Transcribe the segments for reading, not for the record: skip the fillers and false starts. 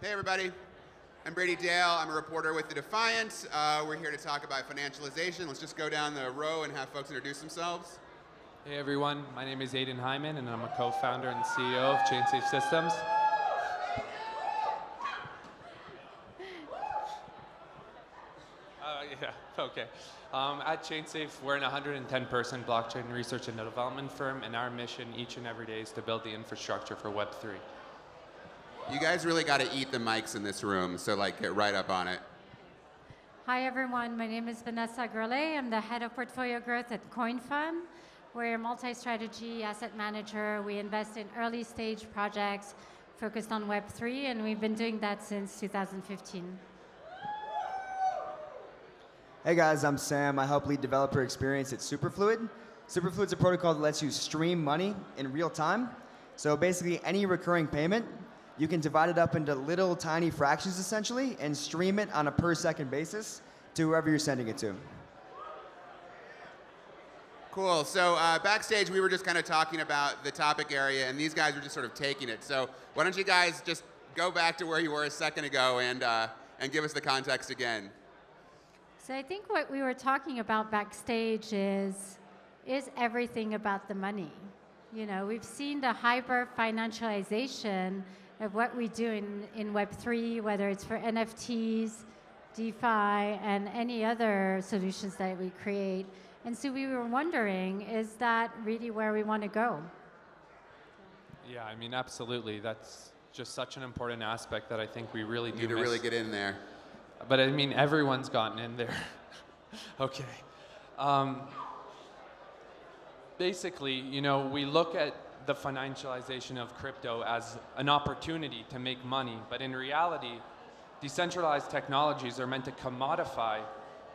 Hey everybody, I'm Brady Dale. I'm a reporter with The Defiant. We're here to talk about financialization. Let's just go down the row and have folks introduce themselves. Hey everyone, my name is Aiden Hyman and I'm a co-founder and CEO of Chainsafe Systems. Okay. At Chainsafe, we're an 110-person blockchain research and development firm, and our mission each and every day is to build the infrastructure for Web3. You guys really got to eat the mics in this room, so get right up on it. Hi everyone, my name is Vanessa Gurley. I'm the head of portfolio growth at CoinFund. We're a multi-strategy asset manager. We invest in early stage projects focused on Web3, and we've been doing that since 2015. Hey guys, I'm Sam. I help lead developer experience at Superfluid. Superfluid's a protocol that lets you stream money in real time. So basically any recurring payment, you can divide it up into little tiny fractions essentially and stream it on a per second basis to whoever you're sending it to. Cool. So backstage, we were just kind of talking about the topic area, and these guys were just sort of taking it. So why don't you guys just go back to where you were a second ago and give us the context again. So I think what we were talking about backstage is everything about the money. You know, we've seen the hyper financialization of what we do in Web3, whether it's for NFTs, DeFi, and any other solutions that we create. And so we were wondering, is that really where we want to go? Yeah, I mean, absolutely. That's just such an important aspect that I think we really do need to miss. really get in there. But I mean, everyone's gotten in there. Okay. Basically, you know, we look at the financialization of crypto as an opportunity to make money, but in reality, decentralized technologies are meant to commodify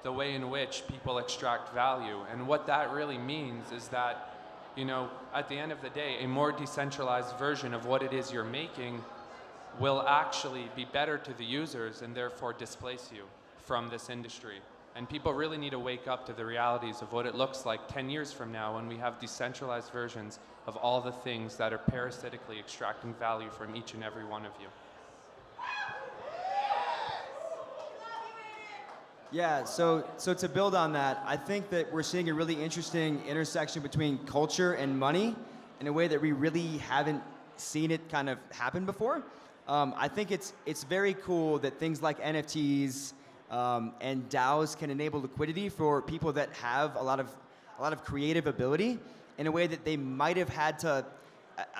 the way in which people extract value. And what that really means is that, you know, at the end of the day, a more decentralized version of what it is you're making will actually be better to the users and therefore displace you from this industry. And people really need to wake up to the realities of what it looks like 10 years from now when we have decentralized versions of all the things that are parasitically extracting value from each and every one of you. Yeah, so to build on that, I think that we're seeing a really interesting intersection between culture and money in a way that we really haven't seen it kind of happen before. I think it's very cool that things like NFTs and DAOs can enable liquidity for people that have a lot of creative ability in a way that they might have had to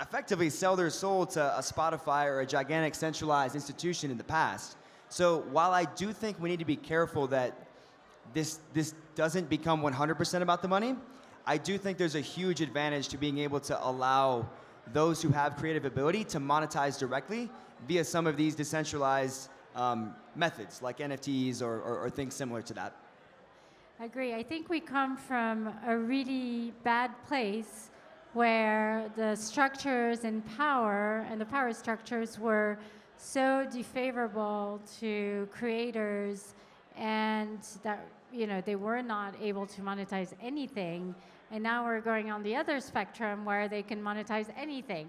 effectively sell their soul to a Spotify or a gigantic centralized institution in the past. So while I do think we need to be careful that this doesn't become 100% about the money, I do think there's a huge advantage to being able to allow those who have creative ability to monetize directly via some of these decentralized methods like NFTs or things similar to that. I agree. I think we come from a really bad place where the structures and the power structures were so defavorable to creators, and that, you know, they were not able to monetize anything. And now we're going on the other spectrum where they can monetize anything.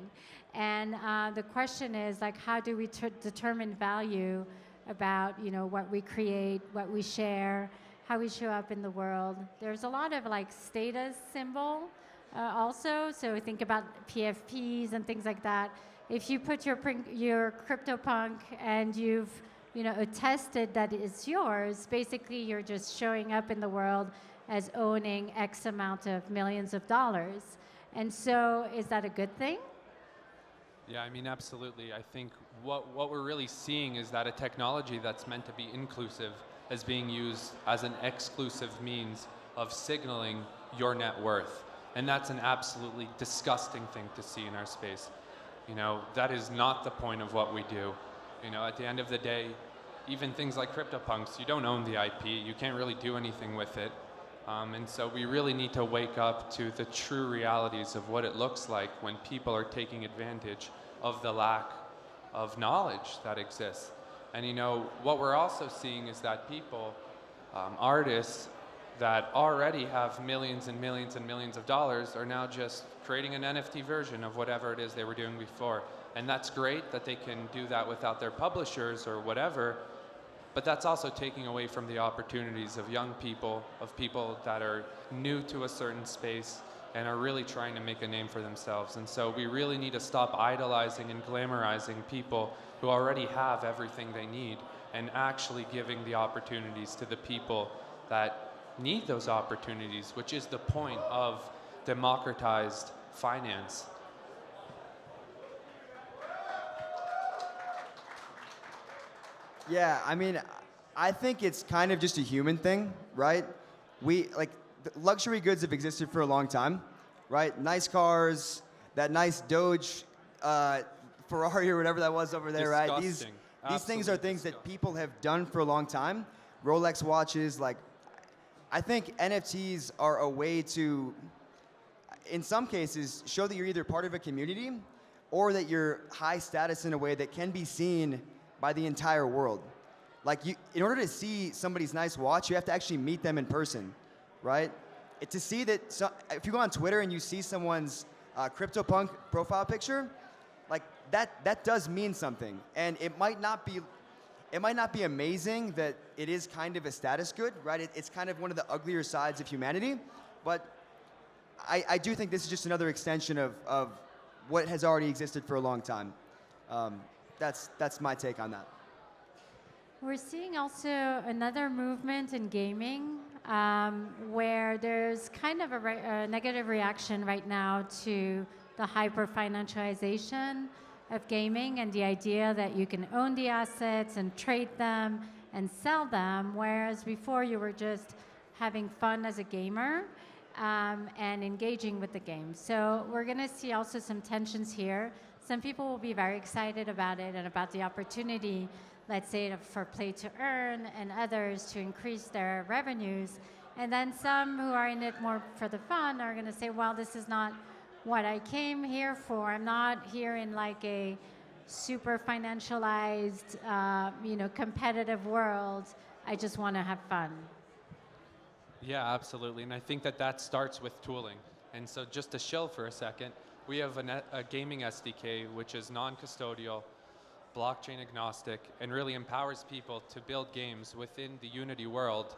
And the question is, like, how do we determine value about, you know, what we create, what we share, how we show up in the world? There's a lot of status symbol also. So think about PFPs and things like that. If you put your CryptoPunk and you've, you know, attested that it's yours, basically you're just showing up in the world as owning X amount of millions of dollars. And so is that a good thing? Yeah, I mean, absolutely. I think what we're really seeing is that a technology that's meant to be inclusive is being used as an exclusive means of signaling your net worth. And that's an absolutely disgusting thing to see in our space. You know, that is not the point of what we do. You know, at the end of the day, even things like CryptoPunks, you don't own the IP. You can't really do anything with it. And so we really need to wake up to the true realities of what it looks like when people are taking advantage of the lack of knowledge that exists. And you know, what we're also seeing is that people, artists that already have millions and millions and millions of dollars are now just creating an NFT version of whatever it is they were doing before. And that's great that they can do that without their publishers or whatever, but that's also taking away from the opportunities of young people, of people that are new to a certain space and are really trying to make a name for themselves. And so we really need to stop idolizing and glamorizing people who already have everything they need and actually giving the opportunities to the people that need those opportunities, which is the point of democratized finance. Yeah, I mean, I think it's kind of just a human thing, right? Luxury goods have existed for a long time, right? Nice cars, that nice Doge Ferrari or whatever that was over there, right? These things are things that people have done for a long time. Rolex watches, like, I think NFTs are a way to, in some cases, show that you're either part of a community or that you're high status in a way that can be seen by the entire world. Like, in order to see somebody's nice watch, you have to actually meet them in person, right? To see that, if you go on Twitter and you see someone's CryptoPunk profile picture, like that does mean something. And it might not be amazing that it is kind of a status good, right? It's kind of one of the uglier sides of humanity, but I do think this is just another extension of what has already existed for a long time. That's my take on that. We're seeing also another movement in gaming where there's kind of a negative reaction right now to the hyper-financialization of gaming and the idea that you can own the assets and trade them and sell them, whereas before you were just having fun as a gamer and engaging with the game. So we're going to see also some tensions here. Some people will be very excited about it and about the opportunity, let's say, for play to earn and others to increase their revenues. And then some who are in it more for the fun are going to say, well, this is not what I came here for. I'm not here in like a super financialized, competitive world. I just want to have fun. Yeah, absolutely. And I think that starts with tooling. And so just to shill for a second, we have a gaming SDK, which is non-custodial, blockchain agnostic, and really empowers people to build games within the Unity world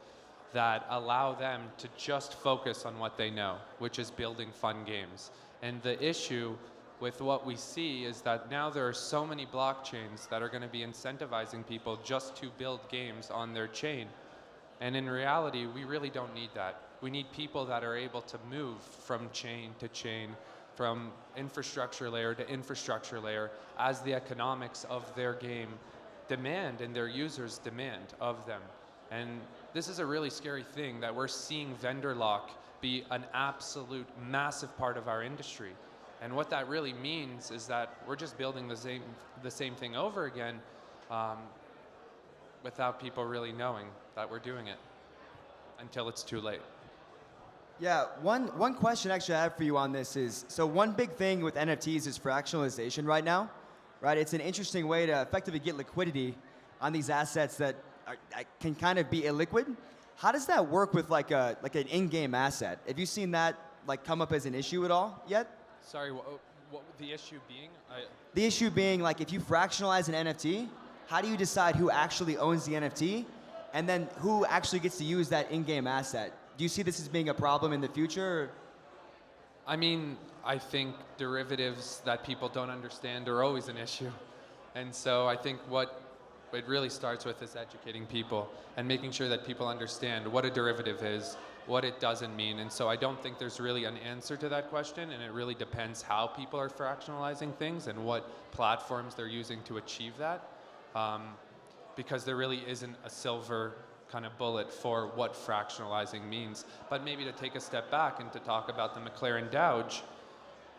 that allow them to just focus on what they know, which is building fun games. And the issue with what we see is that now there are so many blockchains that are going to be incentivizing people just to build games on their chain. And in reality, we really don't need that. We need people that are able to move from chain to chain, from infrastructure layer to infrastructure layer, as the economics of their game demand and their users demand of them. And this is a really scary thing, that we're seeing vendor lock be an absolute massive part of our industry. And what that really means is that we're just building the same thing over again without people really knowing that we're doing it until it's too late. Yeah, one question actually I have for you on this is, so one big thing with NFTs is fractionalization right now, right? It's an interesting way to effectively get liquidity on these assets that can kind of be illiquid. How does that work with like an in-game asset? Have you seen that like come up as an issue at all yet? Sorry, what the issue being? The issue being, like, if you fractionalize an NFT, how do you decide who actually owns the NFT, and then who actually gets to use that in-game asset? Do you see this as being a problem in the future? I mean, I think derivatives that people don't understand are always an issue. And so I think what it really starts with is educating people and making sure that people understand what a derivative is, what it doesn't mean. And so I don't think there's really an answer to that question, and it really depends how people are fractionalizing things and what platforms they're using to achieve that. Because there really isn't a silver kind of bullet for what fractionalizing means. But maybe to take a step back and to talk about the McLaren Doge,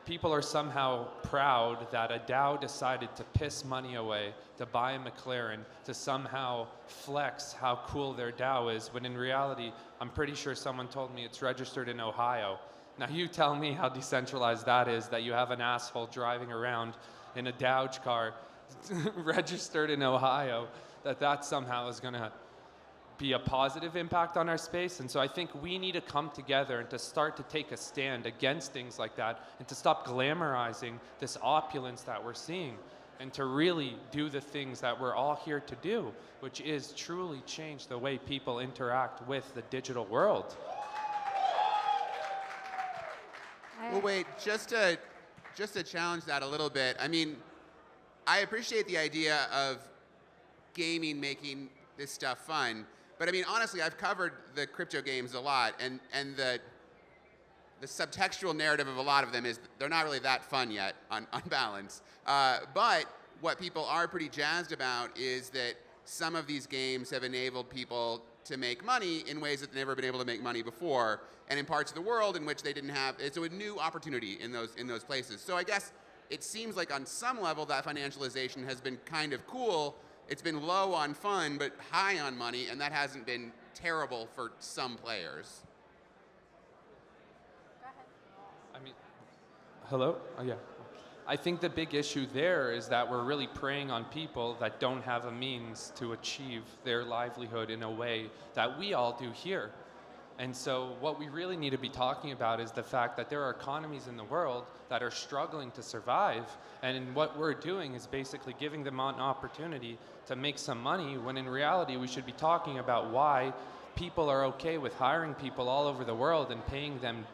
people are somehow proud that a DAO decided to piss money away to buy a McLaren to somehow flex how cool their DAO is, when in reality, I'm pretty sure someone told me it's registered in Ohio. Now you tell me how decentralized that is, that you have an asshole driving around in a Doge car registered in Ohio, that somehow is gonna be a positive impact on our space. And so I think we need to come together and to start to take a stand against things like that and to stop glamorizing this opulence that we're seeing and to really do the things that we're all here to do, which is truly change the way people interact with the digital world. Well, wait, just to challenge that a little bit, I mean, I appreciate the idea of gaming making this stuff fun, but I mean, honestly, I've covered the crypto games a lot, and the subtextual narrative of a lot of them is they're not really that fun yet on balance. But what people are pretty jazzed about is that some of these games have enabled people to make money in ways that they've never been able to make money before, and in parts of the world in which they didn't have. It's a new opportunity in those places. So I guess it seems like on some level that financialization has been kind of cool. It's been low on fun, but high on money, and that hasn't been terrible for some players. I mean, hello? Oh, yeah. I think the big issue there is that we're really preying on people that don't have a means to achieve their livelihood in a way that we all do here. And so what we really need to be talking about is the fact that there are economies in the world that are struggling to survive, and what we're doing is basically giving them an opportunity to make some money, when in reality we should be talking about why people are okay with hiring people all over the world and paying them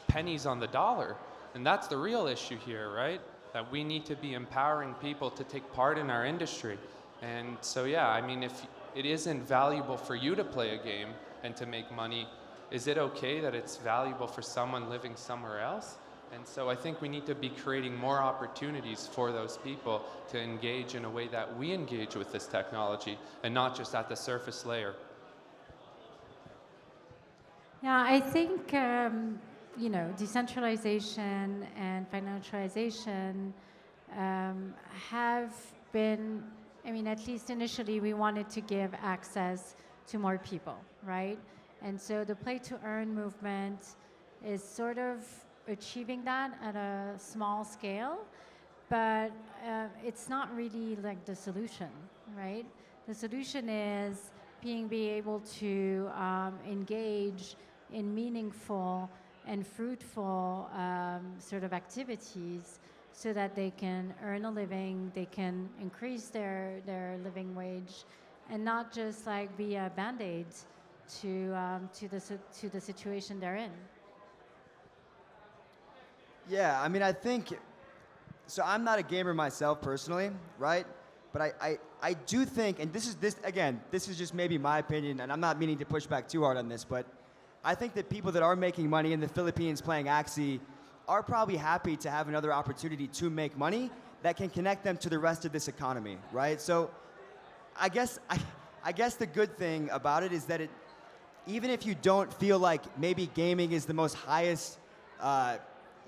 pennies on the dollar. And that's the real issue here, right? That we need to be empowering people to take part in our industry. And so yeah, I mean, if it isn't valuable for you to play a game and to make money, is it okay that it's valuable for someone living somewhere else? And so I think we need to be creating more opportunities for those people to engage in a way that we engage with this technology and not just at the surface layer. Yeah, I think decentralization and financialization have been, I mean, at least initially we wanted to give access to more people, right? And so the play to earn movement is sort of achieving that at a small scale, but it's not really like the solution, right? The solution is be able to engage in meaningful and fruitful sort of activities so that they can earn a living, they can increase their living wage, and not just like be a band-aid to the situation they're in. Yeah, I mean, I think, so I'm not a gamer myself personally, right? But I do think, and this is just maybe my opinion, and I'm not meaning to push back too hard on this, but I think that people that are making money in the Philippines playing Axie are probably happy to have another opportunity to make money that can connect them to the rest of this economy, right? So I guess the good thing about it is that even if you don't feel like maybe gaming is the most highest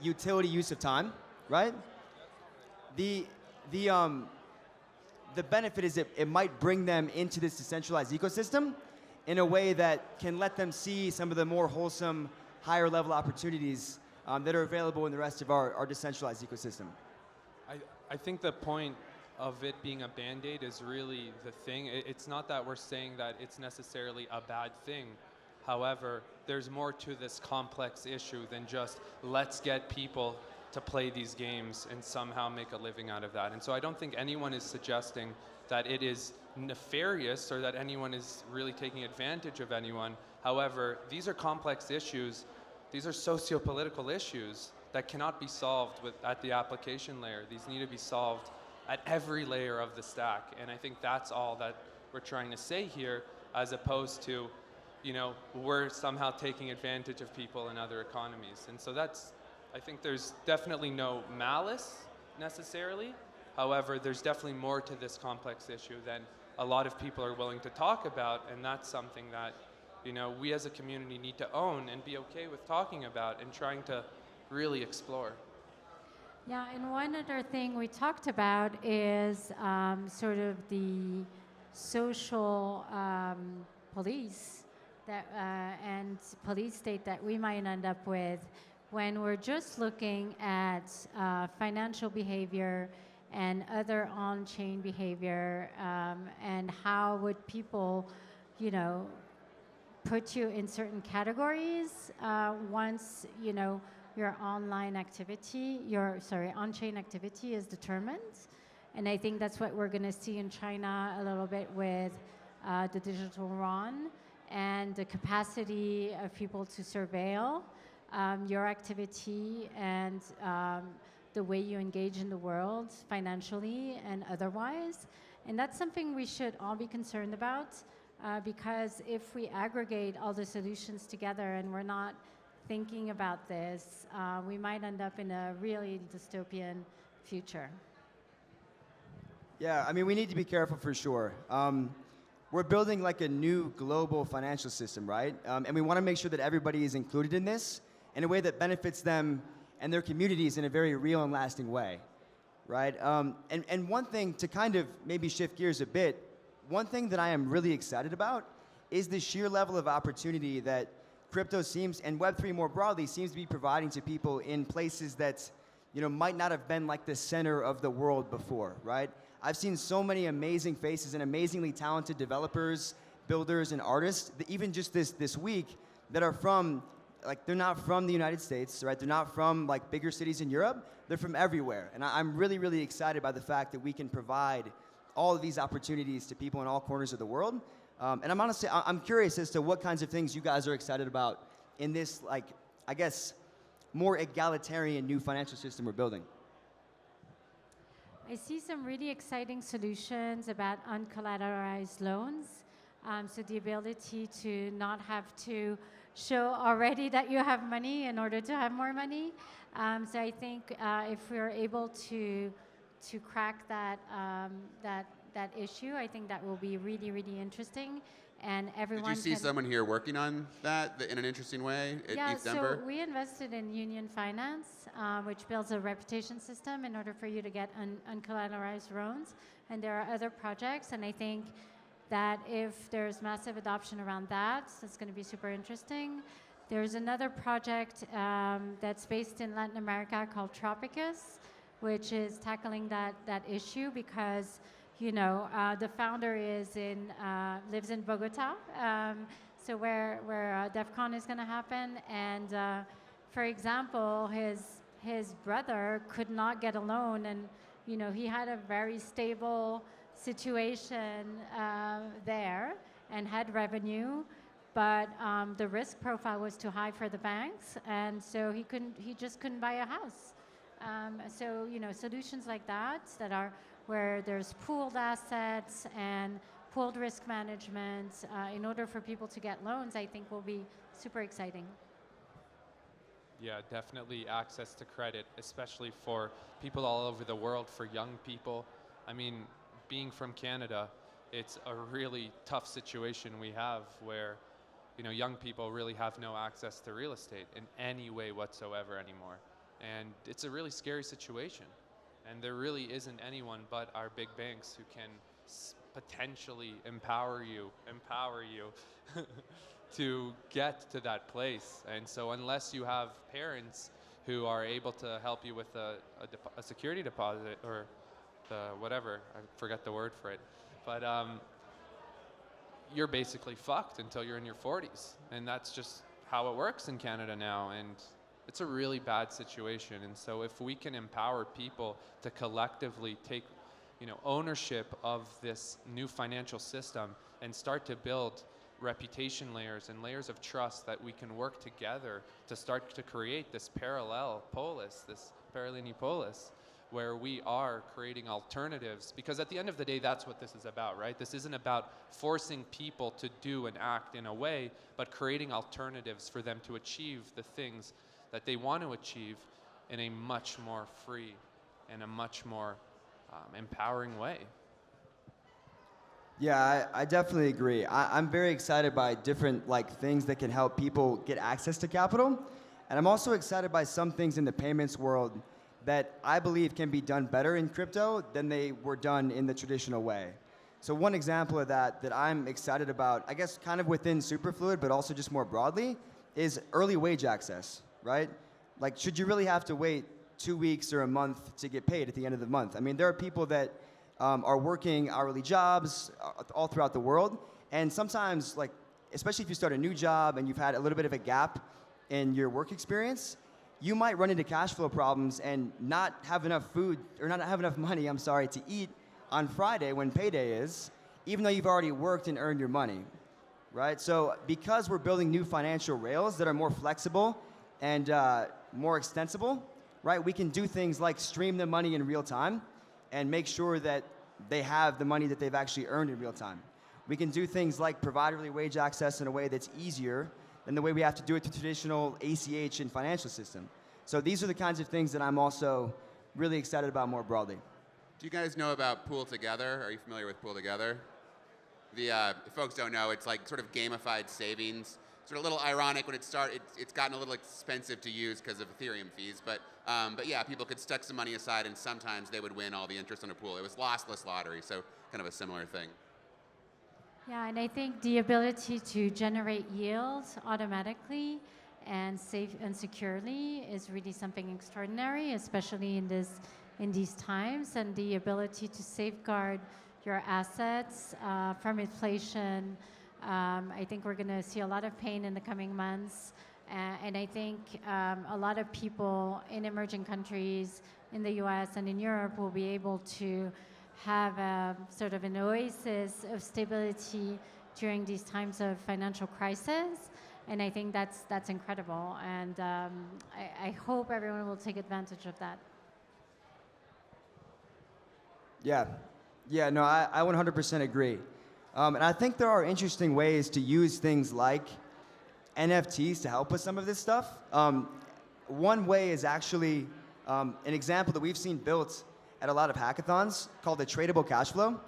utility use of time, right? The benefit is it might bring them into this decentralized ecosystem in a way that can let them see some of the more wholesome, higher level opportunities that are available in the rest of our decentralized ecosystem. I think the point of it being a band-aid is really the thing. It's not that we're saying that it's necessarily a bad thing. However, there's more to this complex issue than just let's get people to play these games and somehow make a living out of that. And so I don't think anyone is suggesting that it is nefarious or that anyone is really taking advantage of anyone. However, these are complex issues. These are socio-political issues that cannot be solved at the application layer. These need to be solved at every layer of the stack. And I think that's all that we're trying to say here, as opposed to, we're somehow taking advantage of people in other economies. And so I think there's definitely no malice necessarily. However, there's definitely more to this complex issue than a lot of people are willing to talk about, and that's something that, we as a community need to own and be okay with talking about and trying to really explore. Yeah, and one other thing we talked about is sort of the social police and police state that we might end up with when we're just looking at financial behavior and other on-chain behavior, and how would people, you know, put you in certain categories once, you know, your online activity, on-chain activity is determined. And I think that's what we're going to see in China a little bit with the digital yuan and the capacity of people to surveil your activity and the way you engage in the world financially and otherwise. And that's something we should all be concerned about because if we aggregate all the solutions together and we're not thinking about this, we might end up in a really dystopian future. Yeah, I mean, we need to be careful for sure. We're building like a new global financial system, right? And we want to make sure that everybody is included in this in a way that benefits them and their communities in a very real and lasting way, right? And one thing to kind of maybe shift gears a bit, one thing that I am really excited about is the sheer level of opportunity that crypto seems, and Web3 more broadly, seems to be providing to people in places that, you know, might not have been like the center of the world before, right? I've seen so many amazing faces and amazingly talented developers, builders, and artists, that even just this week, that are from, like, they're not from the United States, right? They're not from, like, bigger cities in Europe. They're from everywhere. And I'm really, really excited by the fact that we can provide all of these opportunities to people in all corners of the world. And I'm curious as to what kinds of things you guys are excited about in this, like, I guess, more egalitarian new financial system we're building. I see some really exciting solutions about uncollateralized loans. So the ability to not have to show already that you have money in order to have more money. So I think if we're able to crack that issue, I think that will be really, really interesting. And everyone. Did you see someone here working on that in an interesting way at East Denver? So we invested in Union Finance, which builds a reputation system in order for you to get uncollateralized loans. And there are other projects, and I think that if there's massive adoption around that, it's going to be super interesting. There's another project that's based in Latin America called Tropicus, which is tackling that issue because, you know, the founder lives in Bogota, so where DEF CON is going to happen. And for example, his brother could not get a loan, and you know he had a very stable situation there and had revenue, but the risk profile was too high for the banks, and so he just couldn't buy a house. So you know, solutions like that are where there's pooled assets and pooled risk management in order for people to get loans, I think will be super exciting. Yeah, definitely access to credit, especially for people all over the world, for young people. I mean, being from Canada, it's a really tough situation we have where, you know, young people really have no access to real estate in any way whatsoever anymore. And it's a really scary situation. And there really isn't anyone but our big banks who can potentially empower you to get to that place. And so unless you have parents who are able to help you with a security deposit or the whatever, I forgot the word for it, but you're basically fucked until you're in your 40s. And that's just how it works in Canada now. And it's a really bad situation. And so if we can empower people to collectively take, you know, ownership of this new financial system and start to build reputation layers and layers of trust that we can work together to start to create this parallel polis, this parallel polis, where we are creating alternatives. Because at the end of the day, that's what this is about, right? This isn't about forcing people to do and act in a way, but creating alternatives for them to achieve the things that they want to achieve in a much more free and a much more empowering way. Yeah, I definitely agree. I'm very excited by different things that can help people get access to capital. And I'm also excited by some things in the payments world that I believe can be done better in crypto than they were done in the traditional way. So one example of that I'm excited about, I guess kind of within Superfluid, but also just more broadly, is early wage access, right? Like, should you really have to wait 2 weeks or a month to get paid at the end of the month? I mean, there are people that are working hourly jobs all throughout the world. And sometimes, like, especially if you start a new job and you've had a little bit of a gap in your work experience, you might run into cash flow problems and not have enough food, or not have enough money, I'm sorry, to eat on Friday when payday is, even though you've already worked and earned your money, right? So because we're building new financial rails that are more flexible and more extensible, right, we can do things like stream the money in real time and make sure that they have the money that they've actually earned in real time. We can do things like provide early wage access in a way that's easier than the way we have to do it to traditional ACH and financial system. So these are the kinds of things that I'm also really excited about more broadly. Do you guys know about Pool Together? Are you familiar with Pool Together? If folks don't know, it's like sort of gamified savings. Sort of a little ironic when it started. It's gotten a little expensive to use because of Ethereum fees, but yeah, people could stick some money aside and sometimes they would win all the interest on a pool. It was lossless lottery, so kind of a similar thing. Yeah, and I think the ability to generate yield automatically and safe and securely is really something extraordinary, especially in these times, and the ability to safeguard your assets from inflation. I think we're going to see a lot of pain in the coming months, and I think a lot of people in emerging countries, in the US and in Europe, will be able to have a sort of an oasis of stability during these times of financial crisis. And I think that's incredible. And I hope everyone will take advantage of that. Yeah, no, I 100% agree. And I think there are interesting ways to use things like NFTs to help with some of this stuff. One way is actually an example that we've seen built at a lot of hackathons called the tradable cash flow.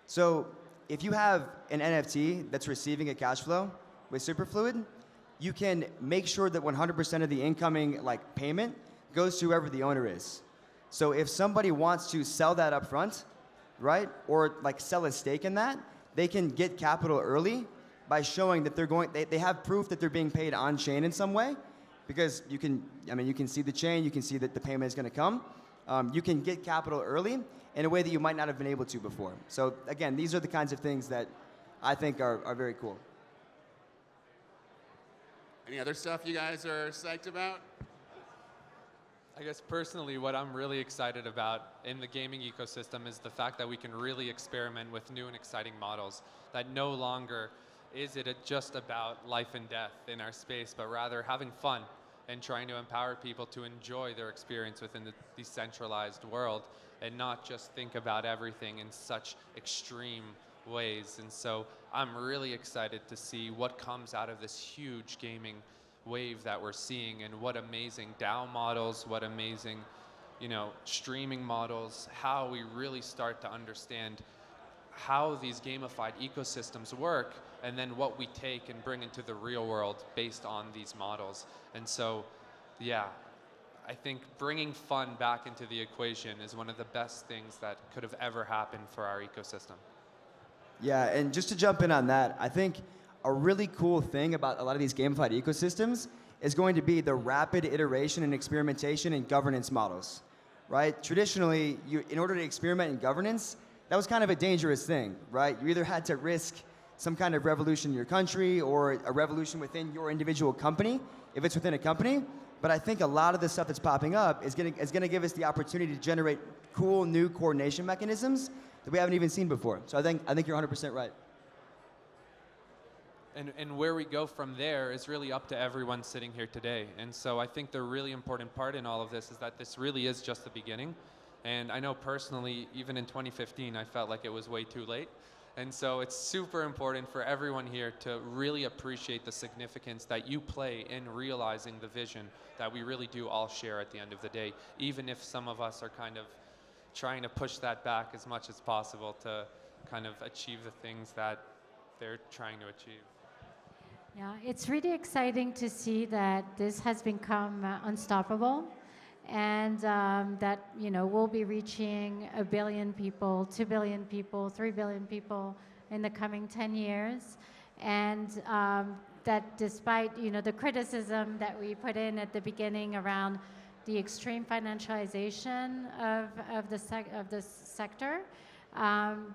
So if you have an NFT that's receiving a cash flow with Superfluid, you can make sure that 100% of the incoming payment goes to whoever the owner is. So if somebody wants to sell that up front, right, or sell a stake in that, they can get capital early by showing that they have proof that they're being paid on chain in some way, because you can see the chain, you can see that the payment is going to come. You can get capital early in a way that you might not have been able to before. So again, these are the kinds of things that I think are very cool. Any other stuff you guys are psyched about? I guess personally, what I'm really excited about in the gaming ecosystem is the fact that we can really experiment with new and exciting models. That no longer is it just about life and death in our space, but rather having fun and trying to empower people to enjoy their experience within the decentralized world and not just think about everything in such extreme ways. And so I'm really excited to see what comes out of this huge gaming wave that we're seeing, and what amazing DAO models, what amazing, streaming models, how we really start to understand how these gamified ecosystems work, and then what we take and bring into the real world based on these models. And so, yeah, I think bringing fun back into the equation is one of the best things that could have ever happened for our ecosystem. Yeah, and just to jump in on that, I think a really cool thing about a lot of these gamified ecosystems is going to be the rapid iteration and experimentation in governance models, right? Traditionally, in order to experiment in governance, that was kind of a dangerous thing, right? You either had to risk some kind of revolution in your country or a revolution within your individual company, if it's within a company. But I think a lot of the stuff that's popping up is going to give us the opportunity to generate cool new coordination mechanisms that we haven't even seen before. So I think you're 100% right. And where we go from there is really up to everyone sitting here today. And so I think the really important part in all of this is that this really is just the beginning. And I know personally, even in 2015, I felt like it was way too late. And so it's super important for everyone here to really appreciate the significance that you play in realizing the vision that we really do all share at the end of the day, even if some of us are kind of trying to push that back as much as possible to kind of achieve the things that they're trying to achieve. Yeah, it's really exciting to see that this has become unstoppable, and that we'll be reaching 1 billion people, 2 billion people, 3 billion people in the coming 10 years, and that despite the criticism that we put in at the beginning around the extreme financialization of the sector,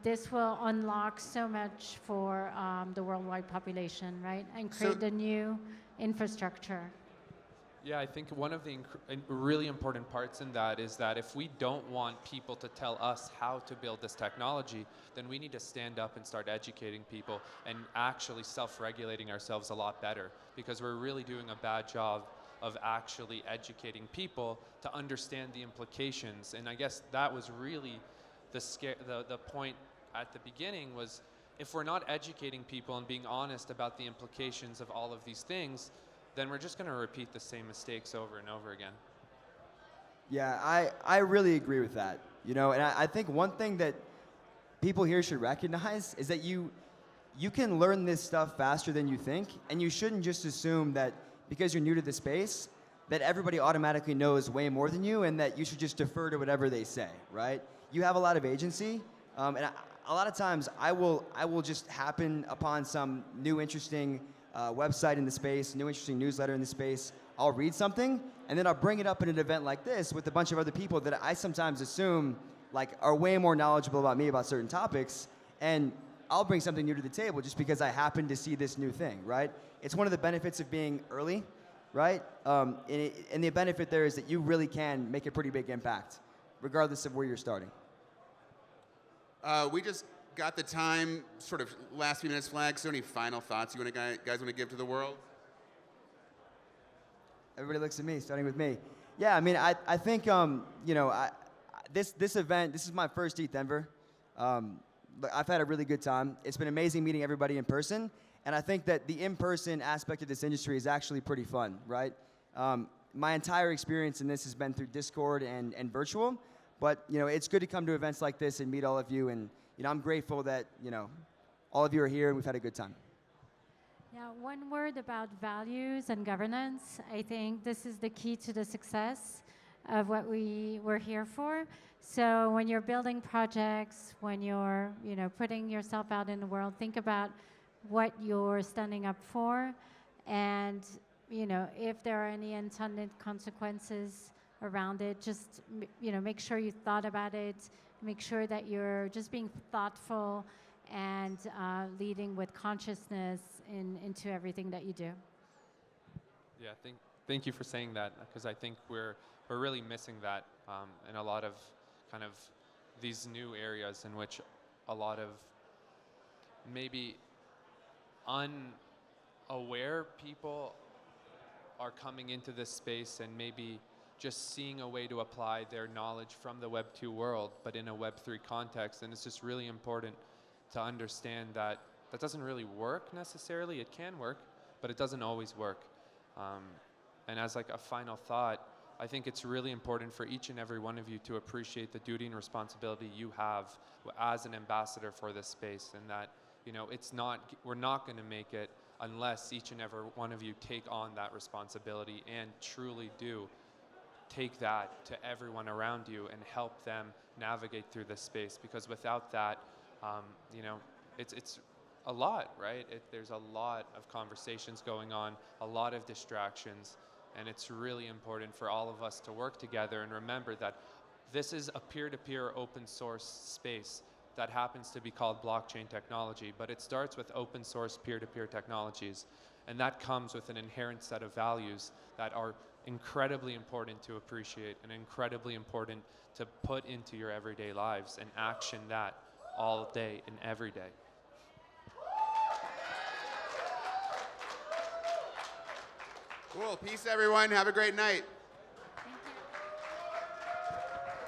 this will unlock so much for the worldwide population, right? And create a new infrastructure. Yeah, I think one of the really important parts in that is that if we don't want people to tell us how to build this technology, then we need to stand up and start educating people and actually self-regulating ourselves a lot better, because we're really doing a bad job of actually educating people to understand the implications. And I guess that was really the point at the beginning, was if we're not educating people and being honest about the implications of all of these things, then we're just going to repeat the same mistakes over and over again. Yeah, I really agree with that. You know, and I think one thing that people here should recognize is that you can learn this stuff faster than you think, and you shouldn't just assume that because you're new to the space that everybody automatically knows way more than you and that you should just defer to whatever they say, right? You have a lot of agency, and a lot of times I will just happen upon some new interesting website in the space, new interesting newsletter in the space. I'll read something, and then I'll bring it up in an event like this with a bunch of other people that I sometimes assume like are way more knowledgeable about me about certain topics, and I'll bring something new to the table just because I happen to see this new thing, right? It's one of the benefits of being early, right? And the benefit there is that you really can make a pretty big impact, regardless of where you're starting. We just got the time, sort of last few minutes flag. So any final thoughts you guys want to give to the world? Everybody looks at me, starting with me. Yeah, I mean, I think, you know, this event, this is my first ETH Denver. I've had a really good time. It's been amazing meeting everybody in person. And I think that the in-person aspect of this industry is actually pretty fun, right? My entire experience in this has been through Discord and virtual. But, you know, it's good to come to events like this and meet all of you. And, you know, I'm grateful that, you know, all of you are here and we've had a good time. Yeah, one word about values and governance. I think this is the key to the success of what we're here for. So when you're building projects, when you're, you know, putting yourself out in the world, think about what you're standing up for, and, you know, if there are any intended consequences around it, just, you know, make sure you thought about it, make sure that you're just being thoughtful and leading with consciousness into everything that you do. Yeah, thank you for saying that, because I think we're really missing that in a lot of kind of these new areas in which a lot of maybe unaware people are coming into this space and maybe just seeing a way to apply their knowledge from the Web 2 world, but in a Web 3 context. And it's just really important to understand that that doesn't really work necessarily. It can work, but it doesn't always work. And as like a final thought, I think it's really important for each and every one of you to appreciate the duty and responsibility you have as an ambassador for this space, and that, you know, we're not going to make it unless each and every one of you take on that responsibility and truly do take that to everyone around you and help them navigate through this space. Because without that, you know, it's a lot, right? There's a lot of conversations going on, a lot of distractions, and it's really important for all of us to work together and remember that this is a peer-to-peer open source space that happens to be called blockchain technology, but it starts with open source peer-to-peer technologies, and that comes with an inherent set of values that are incredibly important to appreciate and incredibly important to put into your everyday lives and action that all day and every day. Cool. Peace, everyone. Have a great night.